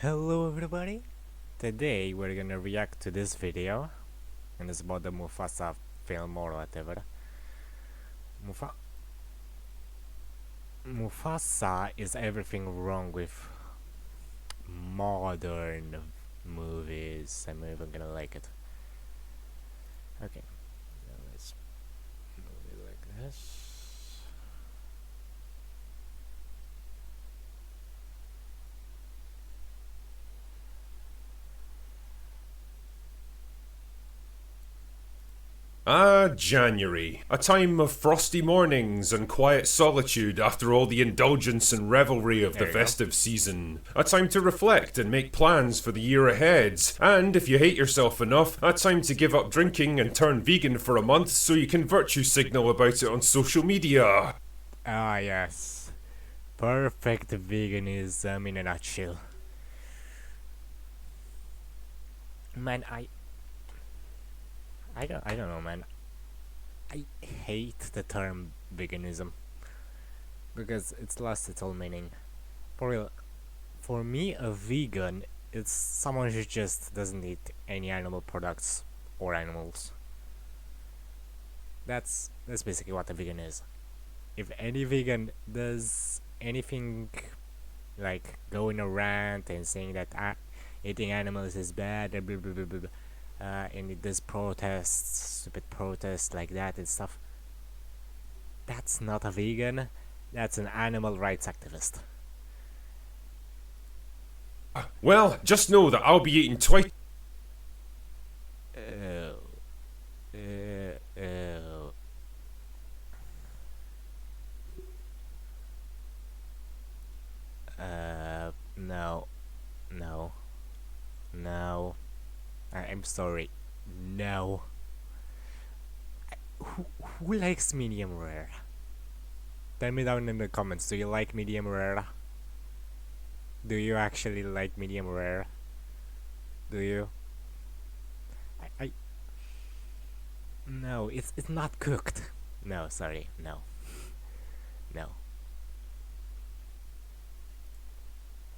Hello everybody! Today we're gonna react to this video, and it's about the Mufasa film or whatever. Mufa Mufasa is everything wrong with modern movies. I'm even gonna like it. Okay, now let's move it like this. January. A time of frosty mornings and quiet solitude after all the indulgence and revelry of the There you go. festive season. A time to reflect and make plans for the year ahead. And if you hate yourself enough, a time to give up drinking and turn vegan for a month so you can virtue signal about it on social media. Ah yes, perfect veganism in a nutshell. Man, I don't know, man. I hate the term veganism because it's lost its whole meaning. For real, for me, a vegan is someone who just doesn't eat any animal products or animals. That's basically what a vegan is. If any vegan does anything like go in a rant and saying that eating animals is bad, blah, blah, blah, blah, blah, and it does protests, stupid protests like that and stuff, that's not a vegan, that's an animal rights activist. Well, just know that I'll be eating twice. Ew. Ew. No. No. No. I'm sorry. No. Who likes medium rare? Tell me down in the comments, do you like medium rare? Do you actually like medium rare? Do you? I No, it's not cooked. No, sorry, no. No.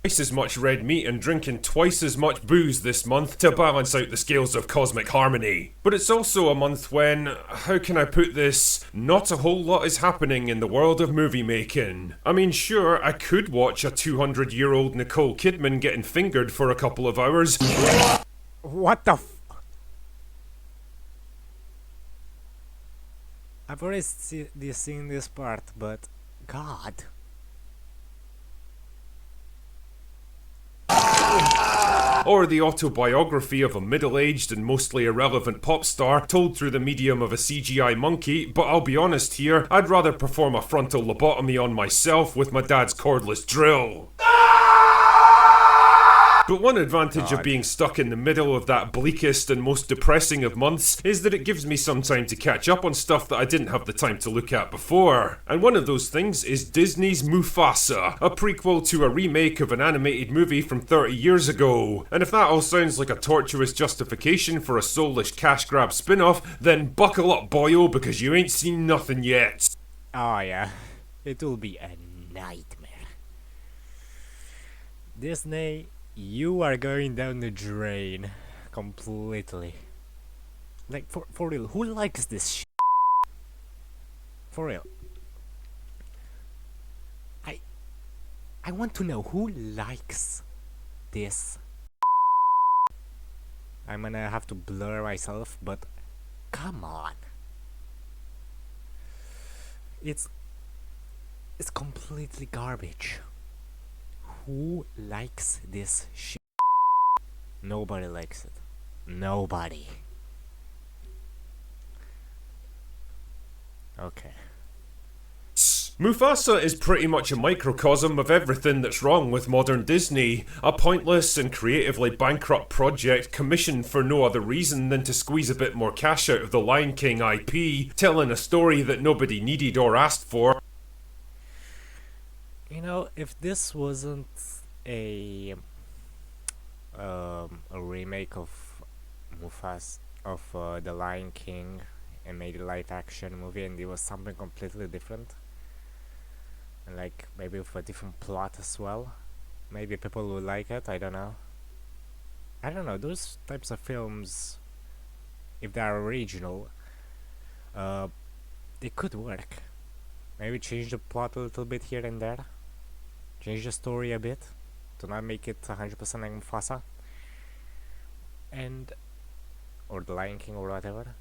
Twice as much red meat and drinking twice as much booze this month to balance out the scales of cosmic harmony. But it's also a month when, how can I put this, not a whole lot is happening in the world of movie making. I mean, sure, I could watch a 200-year-old Nicole Kidman getting fingered for a couple of hours. What the I've already seen this part, but God. Or the autobiography of a middle-aged and mostly irrelevant pop star told through the medium of a CGI monkey, but I'll be honest here, I'd rather perform a frontal lobotomy on myself with my dad's cordless drill. But one advantage of being stuck in the middle of that bleakest and most depressing of months is that it gives me some time to catch up on stuff that I didn't have the time to look at before. And one of those things is Disney's Mufasa, a prequel to a remake of an animated movie from 30 years ago. And if that all sounds like a tortuous justification for a soulish cash grab spin-off, then buckle up, boyo, because you ain't seen nothing yet. Oh yeah, it will be a nightmare. Disney, you are going down the drain completely. Like for real, who likes this shit? For real. I want to know who likes this. I'm gonna have to blur myself, but come on. It's completely garbage. Who likes this shit? Nobody likes it. Nobody. Okay. Mufasa is pretty much a microcosm of everything that's wrong with modern Disney. A pointless and creatively bankrupt project commissioned for no other reason than to squeeze a bit more cash out of the Lion King IP, telling a story that nobody needed or asked for. You know, if this wasn't a remake of the Lion King and made a live action movie, and it was something completely different, and like maybe with a different plot as well, Maybe people will like it. I don't know. I don't know. Those types of films, if they are original, uh, they could work. Maybe change the plot a little bit here and there. Change the story a bit to not make it 100% like Mufasa, and or the Lion King or whatever.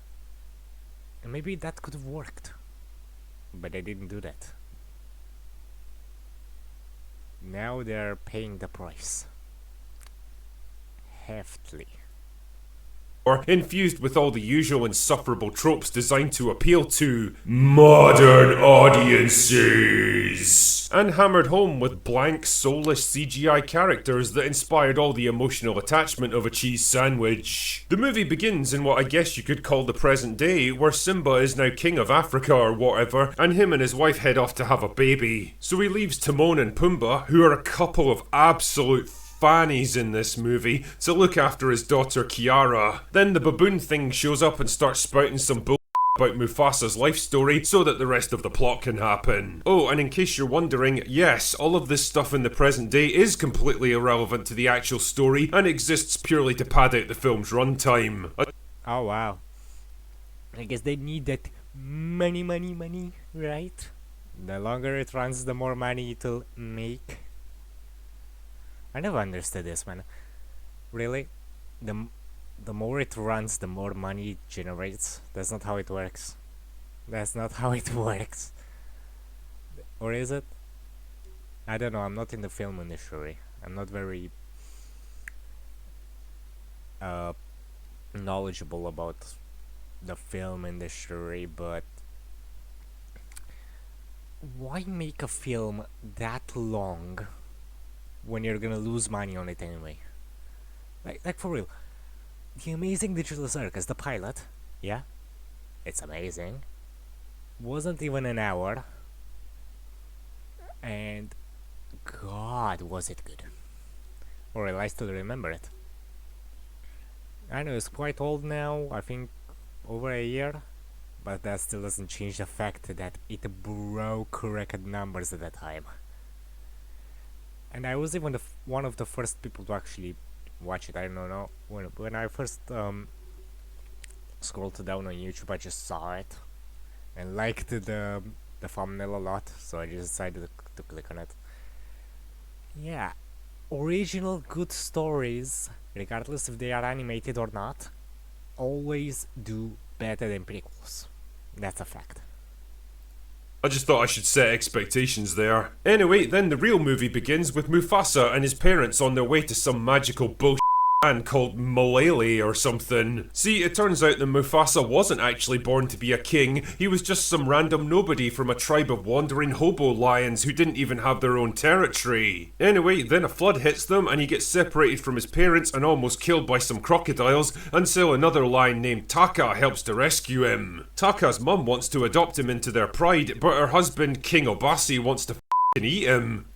And maybe that could have worked, but they didn't do that. Now they're paying the price heftily. Or infused with all the usual insufferable tropes designed to appeal to modern audiences, and hammered home with blank, soulless CGI characters that inspired all the emotional attachment of a cheese sandwich. The movie begins in what I guess you could call the present day, where Simba is now king of Africa or whatever, and him and his wife head off to have a baby. So he leaves Timon and Pumbaa, who are a couple of absolute fannies in this movie, to look after his daughter Kiara. Then the baboon thing shows up and starts spouting some bull about Mufasa's life story so that the rest of the plot can happen. Oh, and in case you're wondering, yes, all of this stuff in the present day is completely irrelevant to the actual story and exists purely to pad out the film's runtime. Oh wow. I guess they need that money, right? The longer it runs, the more money it'll make. I never understood this, man. Really? The more it runs, the more money it generates. That's not how it works. That's not how it works. Or is it? I don't know. I'm not in the film industry. I'm not very knowledgeable about the film industry, but why make a film that long when you're gonna lose money on it anyway? Like for real. The Amazing Digital Circus, the pilot, yeah, it's amazing. Wasn't even an hour, and God, was it good. Or I still remember it. I know it's quite old now, I think over a year, but that still doesn't change the fact that it broke record numbers at that time. And I was even one of the first people to actually watch it. I don't know, when I first scrolled down on YouTube, I just saw it and liked the thumbnail a lot, so I just decided to click on it. Yeah, original good stories, regardless if they are animated or not, always do better than prequels. That's a fact. I just thought I should set expectations there. Anyway, then the real movie begins with Mufasa and his parents on their way to some magical bullshit land called Mulele or something. See, it turns out that Mufasa wasn't actually born to be a king, he was just some random nobody from a tribe of wandering hobo lions who didn't even have their own territory. Anyway, then a flood hits them and he gets separated from his parents and almost killed by some crocodiles until another lion named Taka helps to rescue him. Taka's mum wants to adopt him into their pride, but her husband King Obasi wants to f***ing eat him.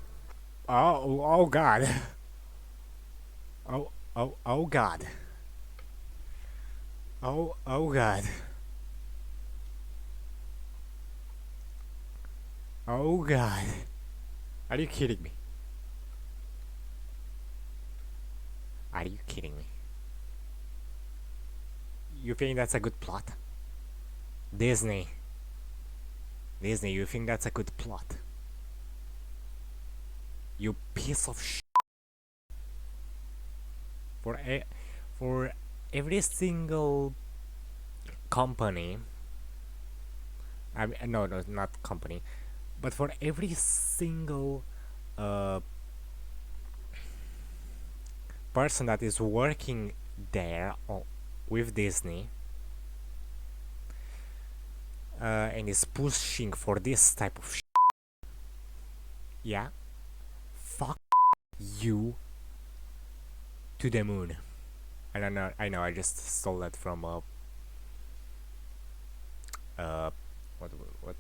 Oh God. Oh God. Oh God. Oh God. Are you kidding me? Are you kidding me? You think that's a good plot? Disney, you think that's a good plot? You piece of shit. For every single company, I mean, no, not company, but for every single person that is working there with Disney and is pushing for this type of shit, yeah, fuck you to the moon. And I know, I just stole that from what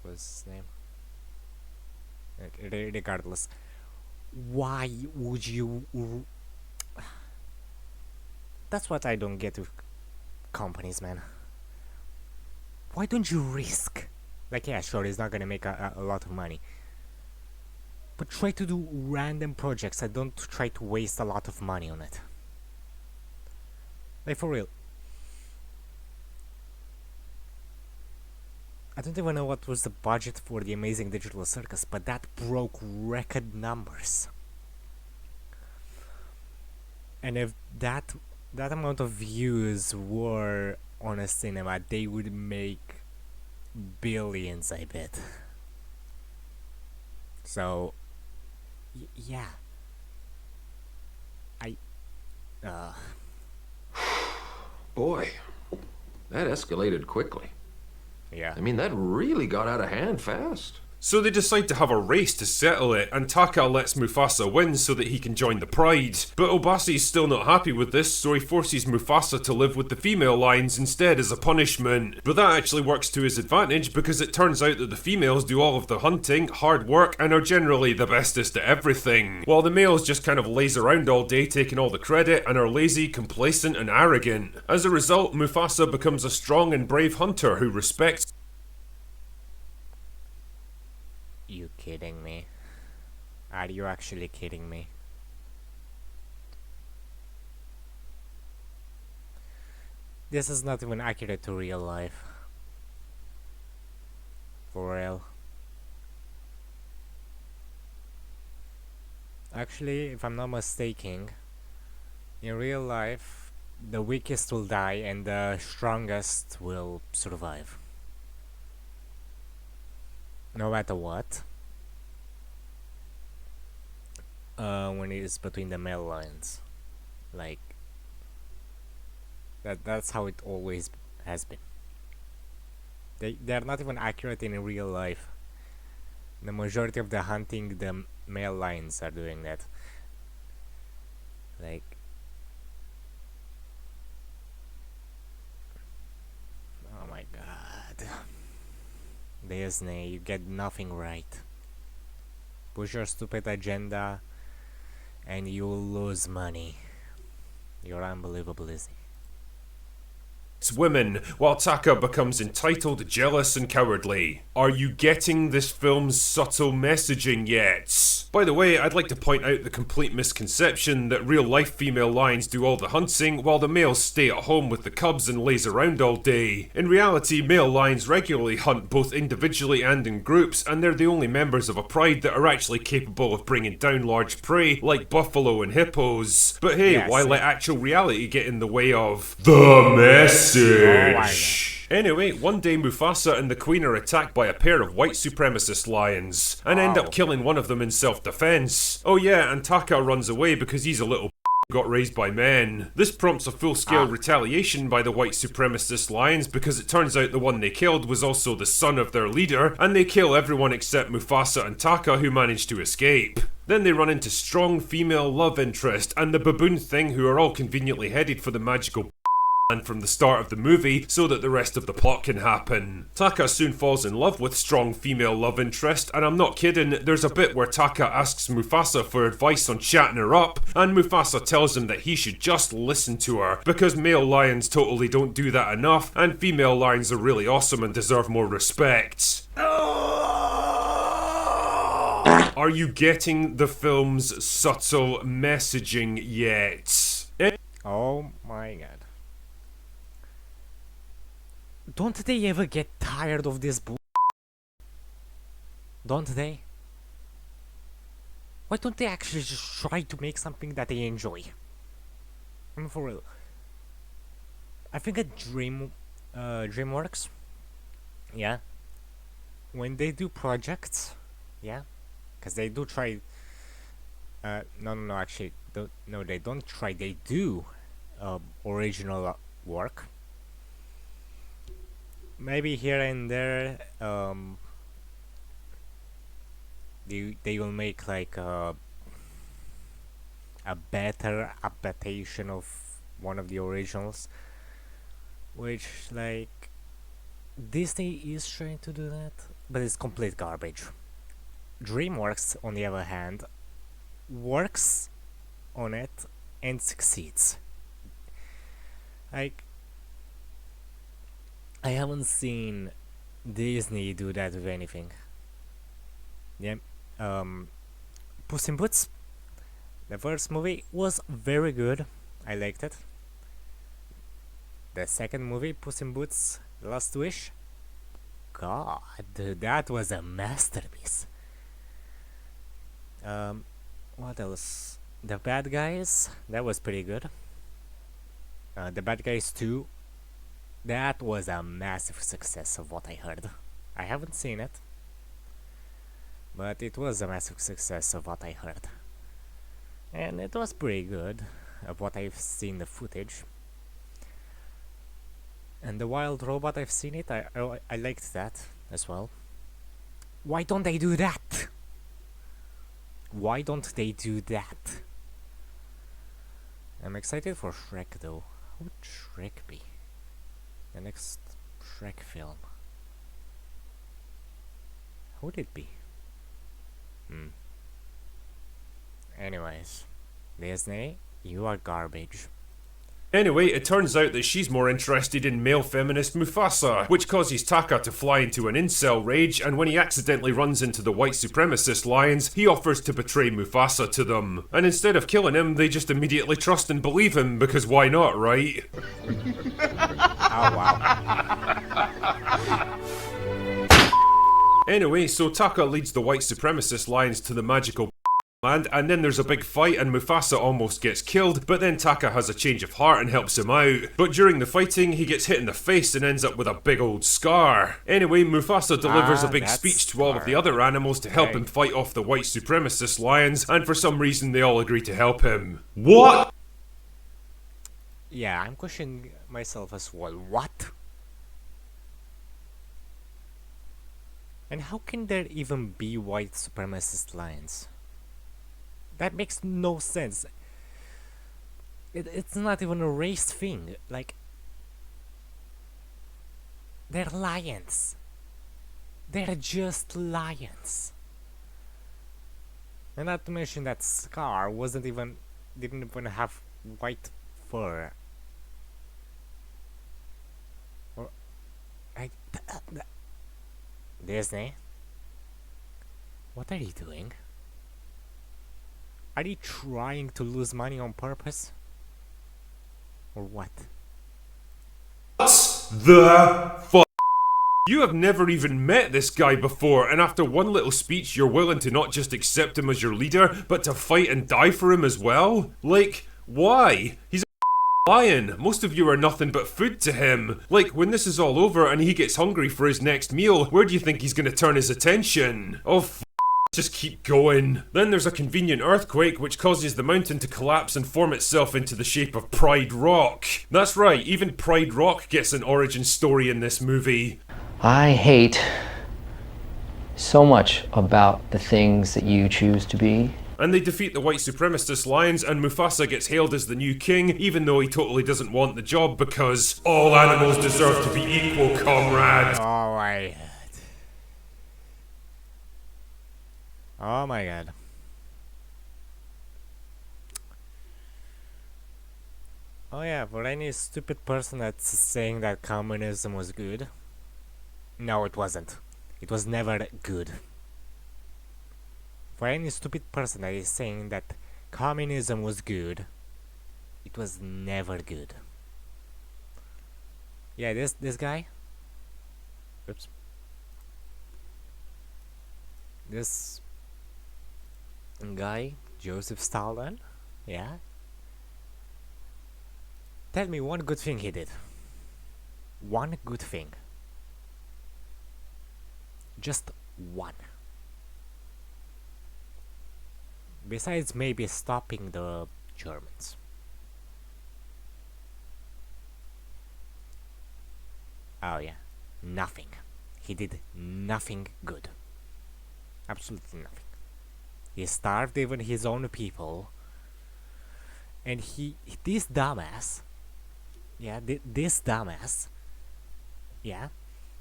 was his name? Regardless, why would you? That's what I don't get with companies, man. Why don't you risk? Like, yeah, sure, it's not gonna make a lot of money, but try to do random projects and don't try to waste a lot of money on it. Like, for real. I don't even know what was the budget for The Amazing Digital Circus, but that broke record numbers. And if that amount of views were on a cinema, they would make billions, I bet. So, yeah. Boy, that escalated quickly. Yeah. I mean, that really got out of hand fast. So they decide to have a race to settle it, and Taka lets Mufasa win so that he can join the pride. But Obasi's still not happy with this, so he forces Mufasa to live with the female lions instead as a punishment. But that actually works to his advantage because it turns out that the females do all of the hunting, hard work, and are generally the bestest at everything, while the males just kind of laze around all day taking all the credit and are lazy, complacent, and arrogant. As a result, Mufasa becomes a strong and brave hunter who respects. You kidding me? Are you actually kidding me? This is not even accurate to real life. For real. Actually, if I'm not mistaken, in real life, the weakest will die and the strongest will survive. No matter what. When it is between the male lions. Like, that's how it always has been. They're not even accurate in real life. The majority of the hunting, the male lions are doing that. Like, oh my god. Disney, you get nothing right. Push your stupid agenda and you'll lose money. You're unbelievable, Disney. Women, while Taka becomes entitled, jealous, and cowardly. Are you getting this film's subtle messaging yet? By the way, I'd like to point out the complete misconception that real-life female lions do all the hunting while the males stay at home with the cubs and laze around all day. In reality, male lions regularly hunt both individually and in groups, and they're the only members of a pride that are actually capable of bringing down large prey like buffalo and hippos. But hey, Yes. why let actual reality get in the way of the message? Anyway, one day Mufasa and the Queen are attacked by a pair of white supremacist lions, and end up killing one of them in self-defense. Oh yeah, and Taka runs away because he's a little got raised by men. This prompts a full-scale retaliation by the white supremacist lions because it turns out the one they killed was also the son of their leader, and they kill everyone except Mufasa and Taka who manage to escape. Then they run into strong female love interest and the baboon thing who are all conveniently headed for the magical from the start of the movie so that the rest of the plot can happen. Taka soon falls in love with strong female love interest, and I'm not kidding, there's a bit where Taka asks Mufasa for advice on chatting her up, and Mufasa tells him that he should just listen to her, because male lions totally don't do that enough, and female lions are really awesome and deserve more respect. Are you getting the film's subtle messaging yet? Oh my god. Don't they ever get tired of this Don't they? Why don't they actually just try to make something that they enjoy? I mean, for real. I think at DreamWorks, yeah, when they do projects, yeah, because they do try. No, actually, no, they don't try. They do original work. Maybe here and there, they will make like a better adaptation of one of the originals, which like Disney is trying to do that, but it's complete garbage. DreamWorks, on the other hand, works on it and succeeds. Like, I haven't seen Disney do that with anything. Yeah, Puss in Boots. The first movie was very good. I liked it. The second movie, Puss in Boots: The Last Wish. God, that was a masterpiece. What else? The Bad Guys. That was pretty good. The Bad Guys 2. That was a massive success of what I heard. I haven't seen it, but it was a massive success of what I heard. And it was pretty good of what I've seen the footage. And the Wild Robot, I've seen it. I liked that as well. Why don't they do that? Why don't they do that? I'm excited for Shrek though. How would Shrek be? The next Shrek film. How would it be? Anyways, Disney, you are garbage. Anyway, it turns out that she's more interested in male feminist Mufasa, which causes Taka to fly into an incel rage, and when he accidentally runs into the white supremacist lions, he offers to betray Mufasa to them. And instead of killing him, they just immediately trust and believe him, because why not, right? Oh wow. Anyway, so Taka leads the white supremacist lions to the magical land, and then there's a big fight and Mufasa almost gets killed, but then Taka has a change of heart and helps him out. But during the fighting, he gets hit in the face and ends up with a big old scar. Anyway, Mufasa delivers a big that speech to all of the scar. other animals to help Okay. him fight off the white supremacist lions, and for some reason they all agree to help him. What? Yeah, I'm questioning myself as well. What? And how can there even be white supremacist lions? That makes no sense. It's not even a race thing. Like, they're lions. They're just lions. And not to mention that Scar didn't even have white fur. Or, Disney, what are you doing? Are you trying to lose money on purpose? Or what? The fuck? You have never even met this guy before, and after one little speech, you're willing to not just accept him as your leader, but to fight and die for him as well? Like, why? He's a lion. Most of you are nothing but food to him. Like, when this is all over and he gets hungry for his next meal, where do you think he's gonna turn his attention? Oh, just keep going. Then there's a convenient earthquake which causes the mountain to collapse and form itself into the shape of Pride Rock. That's right, even Pride Rock gets an origin story in this movie. I hate so much about the things that you choose to be. And they defeat the white supremacist lions, and Mufasa gets hailed as the new king, even though he totally doesn't want the job because all animals deserve to be equal, comrade. Oh my god. Oh my god. Oh yeah, for any stupid person that's saying that communism was good. No, it wasn't. It was never good. For any stupid person that is saying that communism was good, it was never good. Yeah, this guy. Oops. This guy, Joseph Stalin. Yeah. Tell me one good thing he did. One good thing. Just one. Besides maybe stopping the Germans. Oh yeah, nothing. He did nothing good. Absolutely nothing. He starved even his own people. And this dumbass, this dumbass,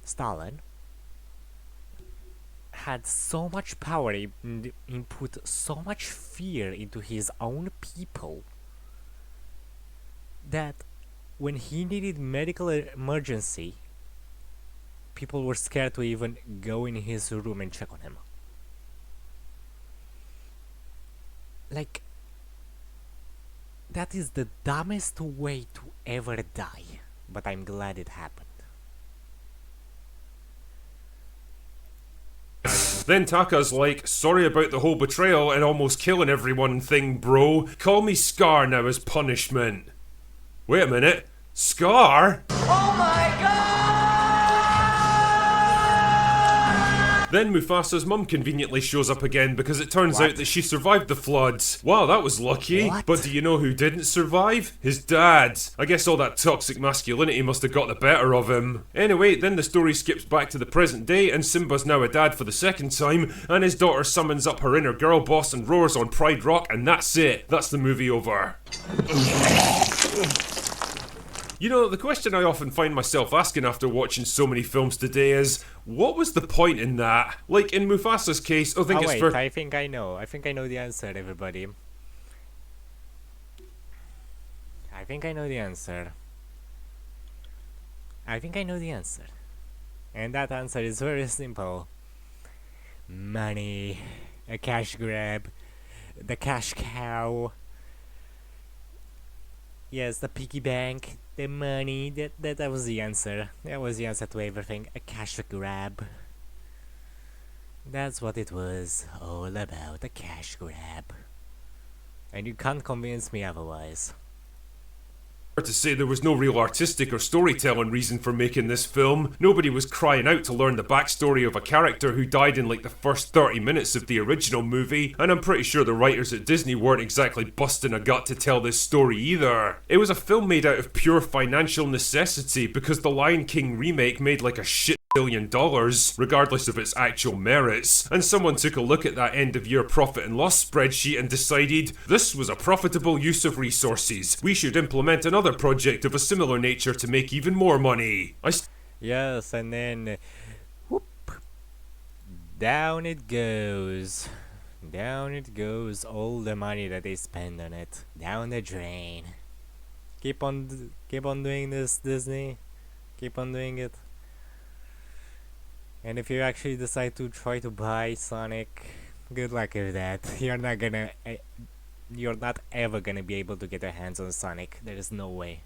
Stalin, had so much power, he put so much fear into his own people that when he needed medical emergency, people were scared to even go in his room and check on him. Like, that is the dumbest way to ever die, but I'm glad it happened. Then Taka's like, sorry about the whole betrayal and almost killing everyone thing, bro. Call me Scar now as punishment. Wait a minute. Scar? Then Mufasa's mum conveniently shows up again because it turns What? out that she survived the floods. Wow, that was lucky. What? But do you know who didn't survive? His dad. I guess all that toxic masculinity must have got the better of him. Anyway, then the story skips back to the present day and Simba's now a dad for the second time and his daughter summons up her inner girl boss and roars on Pride Rock and that's it. That's the movie over. You know, the question I often find myself asking after watching so many films today is, what was the point in that? Like, in Mufasa's case, I think Oh it's wait, for... I think I know. I think I know the answer, everybody. I think I know the answer. I think I know the answer. And that answer is very simple. Money. A cash grab. The cash cow. Yes, the piggy bank. The money. That was the answer. That was the answer to everything. A cash grab. That's what it was all about, a cash grab. And you can't convince me otherwise. to say there was no real artistic or storytelling reason for making this film. Nobody was crying out to learn the backstory of a character who died in like the first 30 minutes of the original movie, and I'm pretty sure the writers at Disney weren't exactly busting a gut to tell this story either. It was a film made out of pure financial necessity because the Lion King remake made like a shit $1 billion, regardless of its actual merits, and someone took a look at that end of year profit and loss spreadsheet and decided this was a profitable use of resources. We should implement another project of a similar nature to make even more money. Yes, and then whoop, down it goes. Down it goes, all the money that they spend on it. Down the drain. Keep on doing this, Disney. Keep on doing it. And if you actually decide to try to buy Sonic, good luck with that. You're not ever gonna be able to get your hands on Sonic. There is no way.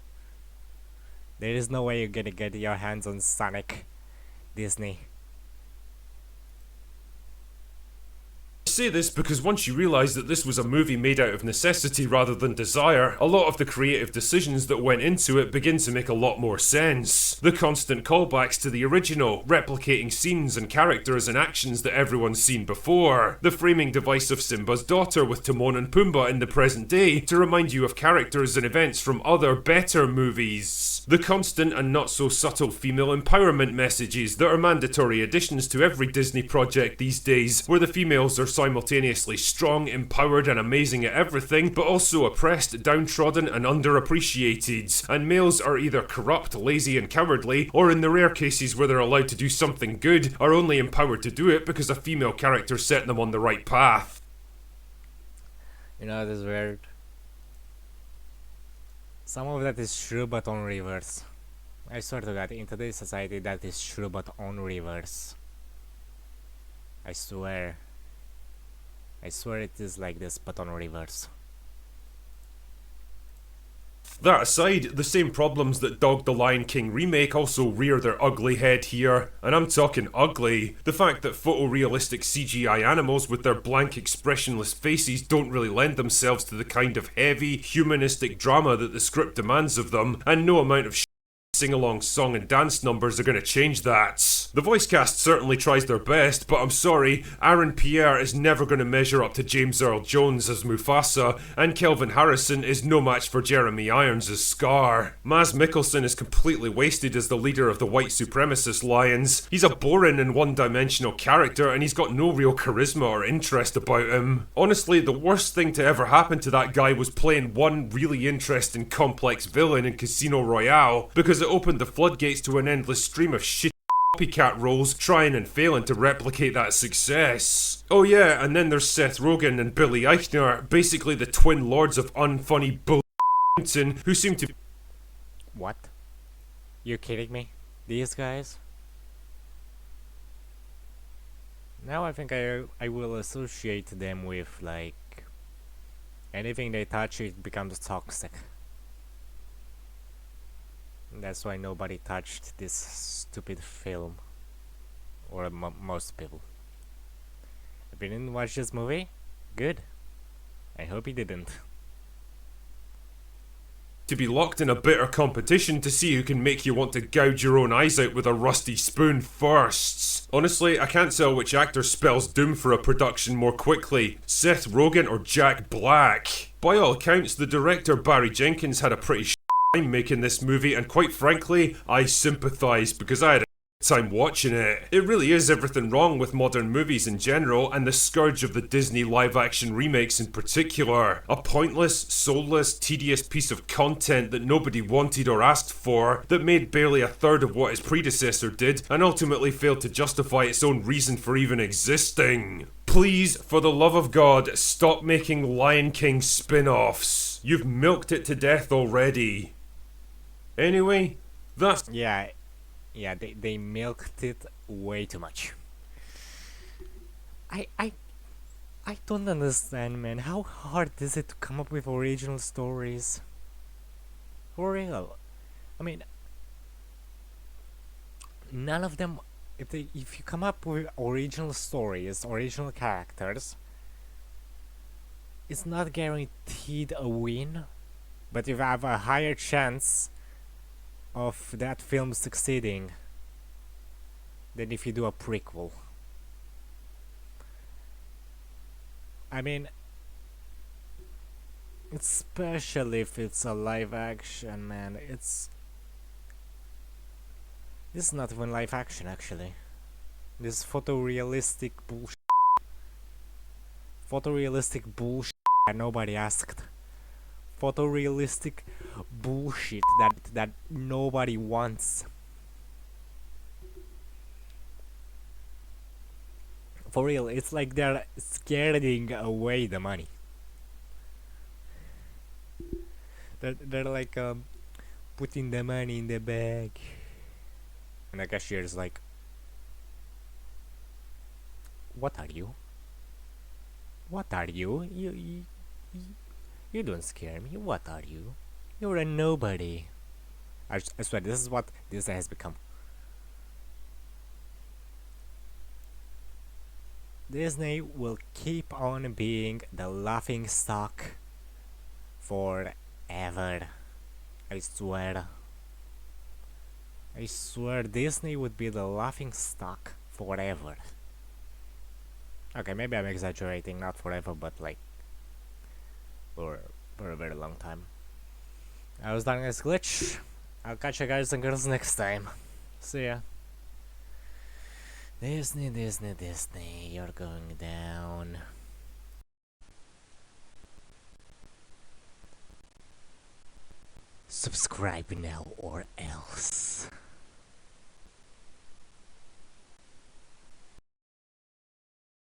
There is no way you're gonna get your hands on Sonic, Disney. I say this because once you realise that this was a movie made out of necessity rather than desire, a lot of the creative decisions that went into it begin to make a lot more sense. The constant callbacks to the original, replicating scenes and characters and actions that everyone's seen before. The framing device of Simba's daughter with Timon and Pumbaa in the present day to remind you of characters and events from other better movies. The constant and not so subtle female empowerment messages that are mandatory additions to every Disney project these days, where the females are simultaneously strong, empowered and amazing at everything, but also oppressed, downtrodden and underappreciated, and males are either corrupt, lazy and cowardly, or in the rare cases where they're allowed to do something good, are only empowered to do it because a female character set them on the right path. You know, this is weird. Some of that is true, but on reverse. I swear to God, in today's society that is true, but on reverse. I swear. I swear it is like this, but on reverse. That aside, the same problems that dogged the Lion King remake also rear their ugly head here, and I'm talking ugly. The fact that photorealistic CGI animals with their blank expressionless faces don't really lend themselves to the kind of heavy, humanistic drama that the script demands of them, and no amount of sing-along song and dance numbers are going to change that. The voice cast certainly tries their best, but I'm sorry, Aaron Pierre is never going to measure up to James Earl Jones as Mufasa, and Kelvin Harrison is no match for Jeremy Irons as Scar. Maz Mikkelsen is completely wasted as the leader of the white supremacist lions. He's a boring and one-dimensional character, and he's got no real charisma or interest about him. Honestly, the worst thing to ever happen to that guy was playing one really interesting complex villain in Casino Royale, because it opened the floodgates to an endless stream of shit copycat roles trying and failing to replicate that success. Oh yeah, and then there's Seth Rogen and Billy Eichner, basically the twin lords of unfunny bullshit who seem to... What? You kidding me? These guys? Now I think I will associate them with, like, Anything they touch, it becomes toxic. That's why nobody touched this stupid film. Or most people. If you didn't watch this movie, good. I hope you didn't. To be locked in a bitter competition to see who can make you want to gouge your own eyes out with a rusty spoon first. Honestly, I can't tell which actor spells doom for a production more quickly, Seth Rogen or Jack Black. By all accounts, the director Barry Jenkins had a pretty time making this movie, and quite frankly, I sympathise because I had a time watching it. It really is everything wrong with modern movies in general, and the scourge of the Disney live-action remakes in particular. A pointless, soulless, tedious piece of content that nobody wanted or asked for, that made barely a third of what its predecessor did, and ultimately failed to justify its own reason for even existing. Please, for the love of God, stop making Lion King spin-offs. You've milked it to death already. Anyway, that's... Yeah, they milked it way too much. I don't understand, man. How hard is it to come up with original stories? For real. I mean, none of them. If you come up with original stories, original characters, it's not guaranteed a win, but you have a higher chance of that film succeeding than if you do a prequel. I mean, especially if it's a live action, man. This is not even live action, actually. This is photorealistic bullshit. Photorealistic bullshit that nobody asked. Photorealistic bullshit that nobody wants. For real, it's like they're scaring away the money. They're like putting the money in the bag, and the cashier's like, "What are you? What are you? You don't scare me. What are you? You're a nobody." I swear, this is what Disney has become. Disney will keep on being the laughing stock forever. I swear. I swear Disney would be the laughing stock forever. Okay, maybe I'm exaggerating, not forever, but like for a very long time. I was Darkness Glitch. I'll catch you guys and girls next time. See ya. Disney, Disney, Disney, you're going down. Subscribe now or else.